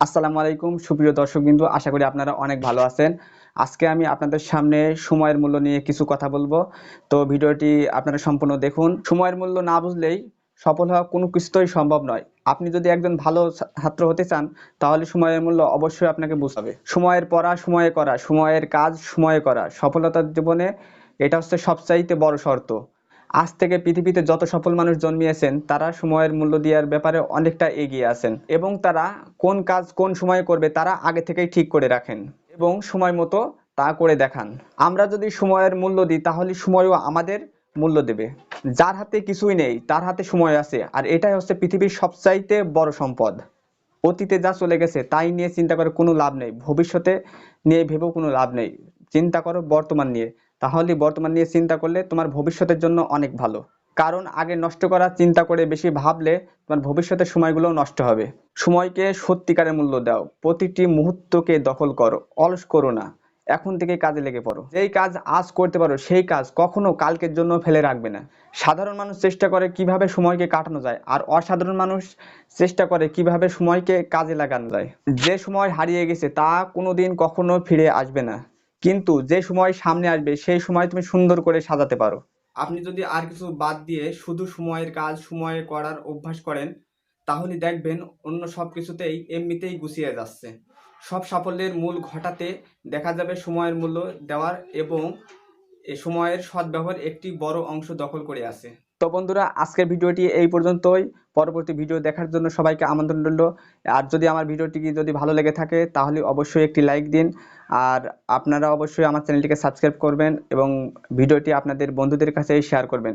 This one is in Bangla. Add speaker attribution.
Speaker 1: আসসালামু আলাইকুম সুপ্রিয় দর্শকবৃন্দ, আশা করি আপনারা অনেক ভালো আছেন। আজকে আমি আপনাদের সামনে সময়ের মূল্য নিয়ে কিছু কথা বলবো। তো ভিডিওটি আপনারা সম্পূর্ণ দেখুন। সময়ের মূল্য না বুঝলেই সফল হওয়া কোনো কিছুই সম্ভব নয়। আপনি যদি একজন ভালো ছাত্র হতে চান, তাহলে সময়ের মূল্য অবশ্যই আপনাকে বুঝতে হবে। সময়ের পড়া সময়ে করা, সময়ের কাজ সময়ে করা, সফলতার জীবনে এটা হচ্ছে সবচাইতে বড় শর্ত। আজ থেকে পৃথিবীতে যত সফল মানুষ জন্মিয়েছেন, তারা সময়ের মূল্য দেওয়ার ব্যাপারে অনেকটা এগিয়ে আছেন এবং তারা কোন কাজ কোন সময়ে করবে তারা আগে থেকেই ঠিক করে রাখেন এবং সময় মতো তা করে দেখান। আমরা যদি সময়ের মূল্য দিই, তাহলে সময়ও আমাদের মূল্য দেবে। যার হাতে কিছুই নেই তার হাতে সময় আছে, আর এটাই হচ্ছে পৃথিবীর সবচাইতে বড় সম্পদ। অতীতে যা চলে গেছে তাই নিয়ে চিন্তা করে কোনো লাভ নেই, ভবিষ্যতে নিয়ে ভেবেও কোনো লাভ নেই। চিন্তা করো বর্তমান নিয়ে, তাহলে বর্তমান নিয়ে চিন্তা করলে তোমার ভবিষ্যতের জন্য অনেক ভালো। কারণ আগে নষ্ট করার চিন্তা করে বেশি ভাবলে তোমার ভবিষ্যতের সময়গুলোও নষ্ট হবে। সময়কে সত্যিকারের মূল্য দাও, প্রতিটি মুহূর্তকে দখল করো, অলস করো না। এখন থেকে কাজে লেগে পড়ো। যেই কাজ আজ করতে পারো সেই কাজ কখনো কালকের জন্য ফেলে রাখবে না। সাধারণ মানুষ চেষ্টা করে কিভাবে সময়কে কাটানো যায়, আর অসাধারণ মানুষ চেষ্টা করে কিভাবে সময়কে কাজে লাগানো যায়। যে সময় হারিয়ে গেছে তা কোনোদিন কখনো ফিরে আসবে না, কিন্তু যে সময় সামনে আসবে সেই সময় তুমি সুন্দর করে সাজাতে পারো। আপনি যদি আর কিছু বাদ দিয়ে শুধু সময়ের কাজ সময়ে করার অভ্যাস করেন, তাহলে দেখবেন অন্য সব কিছুতেই এমনিতেই গুছিয়ে যাচ্ছে। সব সাফল্যের মূল ঘটাতে দেখা যাবে সময়ের মূল্য দেওয়ার এবং এ সময়ের সদ্ব্যবহার একটি বড় অংশ দখল করে আছে। তো বন্ধুরা, আজকের ভিডিওটি এই পর্যন্তই। পরবর্তী ভিডিও দেখার জন্য সবাইকে আমন্ত্রণ রইল। আর যদি আমার ভিডিওটি যদি ভালো লেগে থাকে, তাহলে অবশ্যই একটি লাইক দিন। আর আপনারা অবশ্যই আমার চ্যানেলটিকে সাবস্ক্রাইব করবেন এবং ভিডিওটি আপনাদের বন্ধুদের কাছে শেয়ার করবেন।